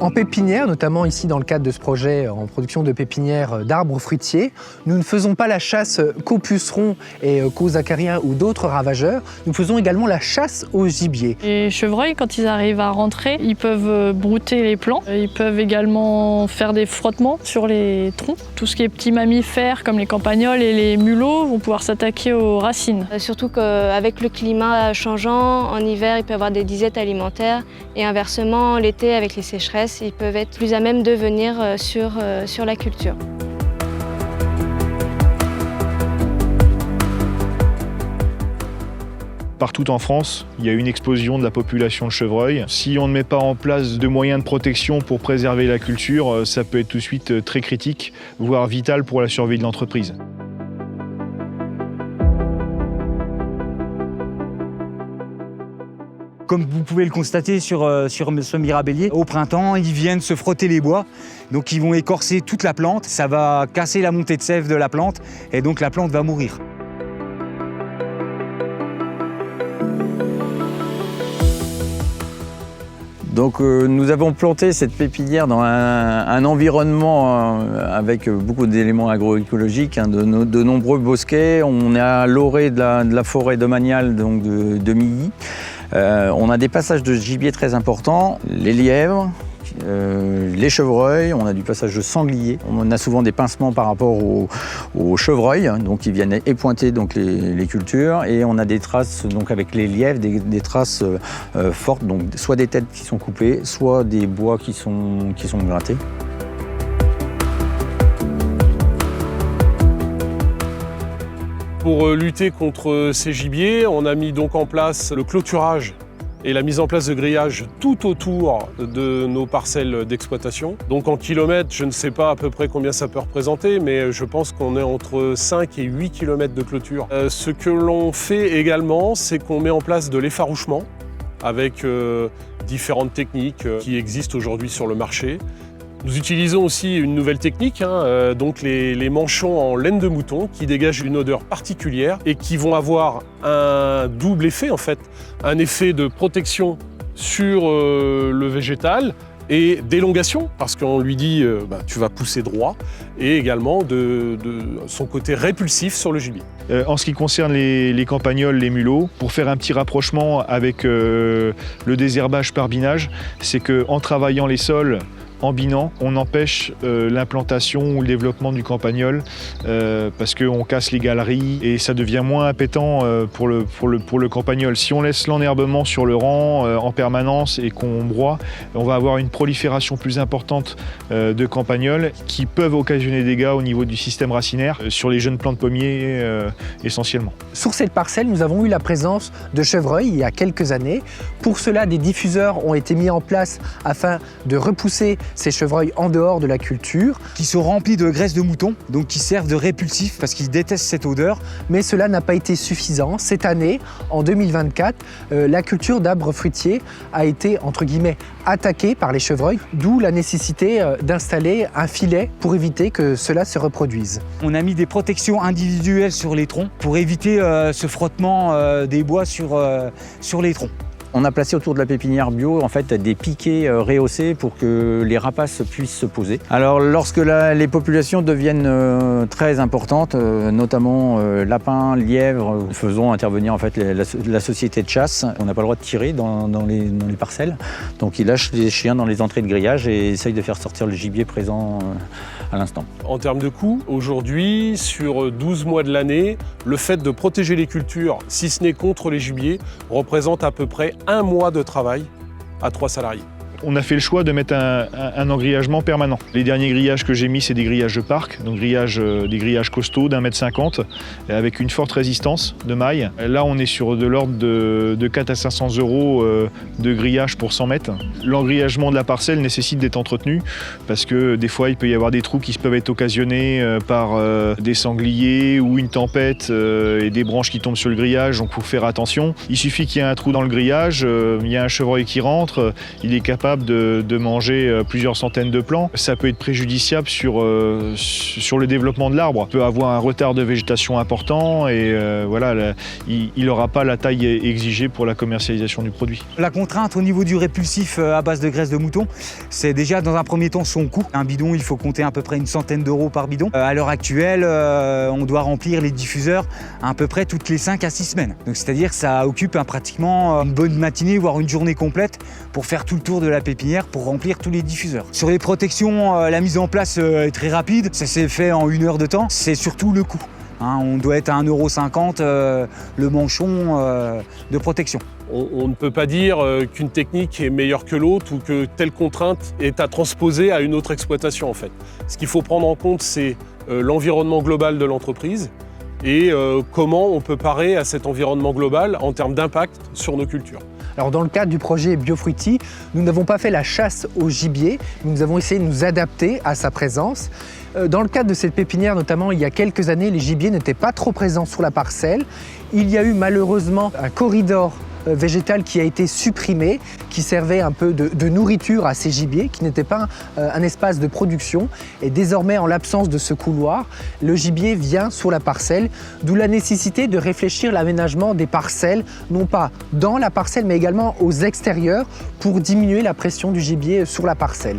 En pépinière, notamment ici dans le cadre de ce projet en production de pépinières d'arbres fruitiers, nous ne faisons pas la chasse qu'aux pucerons et qu'aux acariens ou d'autres ravageurs, nous faisons également la chasse au gibier. Les chevreuils, quand ils arrivent à rentrer, ils peuvent brouter les plants. Ils peuvent également faire des frottements sur les troncs. Tout ce qui est petits mammifères comme les campagnols et les mulots vont pouvoir s'attaquer aux racines. Surtout qu'avec le climat changeant, en hiver, il peut y avoir des disettes alimentaires et inversement, l'été, avec les sécheresses, ils peuvent être plus à même de venir sur la culture. Partout en France, il y a une explosion de la population de chevreuils. Si on ne met pas en place de moyens de protection pour préserver la culture, ça peut être tout de suite très critique, voire vital pour la survie de l'entreprise. Comme vous pouvez le constater sur ce mirabellier, au printemps, ils viennent se frotter les bois. Donc ils vont écorcer toute la plante, ça va casser la montée de sève de la plante et donc la plante va mourir. Donc nous avons planté cette pépinière dans un environnement avec beaucoup d'éléments agroécologiques, de nombreux bosquets. On est à l'orée de la forêt domaniale donc de Milly. On a des passages de gibier très importants, les lièvres, les chevreuils, on a du passage de sangliers. On a souvent des pincements par rapport aux chevreuils, donc qui viennent épointer donc les cultures. Et on a des traces donc avec les lièvres, des traces fortes, donc soit des têtes qui sont coupées, soit des bois qui sont grattés. Pour lutter contre ces gibiers, on a mis donc en place le clôturage et la mise en place de grillage tout autour de nos parcelles d'exploitation. Donc en kilomètres, je ne sais pas à peu près combien ça peut représenter, mais je pense qu'on est entre 5 et 8 km de clôture. Ce que l'on fait également, c'est qu'on met en place de l'effarouchement avec différentes techniques qui existent aujourd'hui sur le marché. Nous utilisons aussi une nouvelle technique, donc les manchons en laine de mouton qui dégagent une odeur particulière et qui vont avoir un double effet en fait. Un effet de protection sur le végétal et d'élongation parce qu'on lui dit tu vas pousser droit et également de son côté répulsif sur le gibier. En ce qui concerne les campagnols, les mulots, pour faire un petit rapprochement avec le désherbage par binage, c'est qu'en travaillant les sols, en binant, on empêche l'implantation ou le développement du campagnol parce qu'on casse les galeries et ça devient moins appétant pour le campagnol. Si on laisse l'enherbement sur le rang en permanence et qu'on broie, on va avoir une prolifération plus importante de campagnols qui peuvent occasionner des dégâts au niveau du système racinaire sur les jeunes plants de pommiers essentiellement. Sur cette parcelle, nous avons eu la présence de chevreuils il y a quelques années. Pour cela, des diffuseurs ont été mis en place afin de repousser ces chevreuils en dehors de la culture. Qui sont remplis de graisse de mouton, donc qui servent de répulsif parce qu'ils détestent cette odeur. Mais cela n'a pas été suffisant. Cette année, en 2024, la culture d'arbres fruitiers a été, entre guillemets, attaquée par les chevreuils, d'où la nécessité d'installer un filet pour éviter que cela se reproduise. On a mis des protections individuelles sur les troncs pour éviter ce frottement des bois sur les troncs. On a placé autour de la pépinière bio en fait, des piquets rehaussés pour que les rapaces puissent se poser. Alors lorsque les populations deviennent très importantes, notamment lapins, lièvres, nous faisons intervenir en fait, la société de chasse. On n'a pas le droit de tirer dans les parcelles. Donc ils lâchent les chiens dans les entrées de grillage et essayent de faire sortir le gibier présent à l'instant. En termes de coûts, aujourd'hui, sur 12 mois de l'année, le fait de protéger les cultures, si ce n'est contre les gibiers, représente à peu près 1 mois de travail à 3 salariés. On a fait le choix de mettre un engrillagement permanent. Les derniers grillages que j'ai mis, c'est des grillages de parc, donc des grillages costauds d'1,50 m avec une forte résistance de mailles. Là, on est sur de l'ordre de 4 à 500 € de grillage pour 100 mètres. L'engrillagement de la parcelle nécessite d'être entretenu parce que des fois, il peut y avoir des trous qui peuvent être occasionnés par des sangliers ou une tempête et des branches qui tombent sur le grillage, donc il faut faire attention. Il suffit qu'il y ait un trou dans le grillage, il y a un chevreuil qui rentre, il est capable capable de manger plusieurs centaines de plants. Ça peut être préjudiciable sur le développement de l'arbre. Il peut avoir un retard de végétation important et voilà, il n'aura pas la taille exigée pour la commercialisation du produit. La contrainte au niveau du répulsif à base de graisse de mouton, c'est déjà dans un premier temps son coût. Un bidon, il faut compter à peu près une centaine d'euros par bidon. À l'heure actuelle, on doit remplir les diffuseurs à peu près toutes les 5 à 6 semaines. Donc c'est-à-dire que ça occupe pratiquement une bonne matinée, voire une journée complète pour faire tout le tour de la pépinière pour remplir tous les diffuseurs. Sur les protections, la mise en place est très rapide. Ça s'est fait en 1 heure de temps. C'est surtout le coût. On doit être à 1,50 € le manchon de protection. On ne peut pas dire qu'une technique est meilleure que l'autre ou que telle contrainte est à transposer à une autre exploitation en fait. Ce qu'il faut prendre en compte, c'est l'environnement global de l'entreprise et comment on peut parer à cet environnement global en termes d'impact sur nos cultures. Alors dans le cadre du projet Biofruity, nous n'avons pas fait la chasse au gibier, nous avons essayé de nous adapter à sa présence. Dans le cadre de cette pépinière, notamment il y a quelques années, les gibiers n'étaient pas trop présents sur la parcelle. Il y a eu malheureusement un corridor végétal qui a été supprimé, qui servait un peu de nourriture à ces gibiers, qui n'était pas un espace de production. Et désormais, en l'absence de ce couloir, le gibier vient sur la parcelle, d'où la nécessité de réfléchir l'aménagement des parcelles, non pas dans la parcelle, mais également aux extérieurs, pour diminuer la pression du gibier sur la parcelle.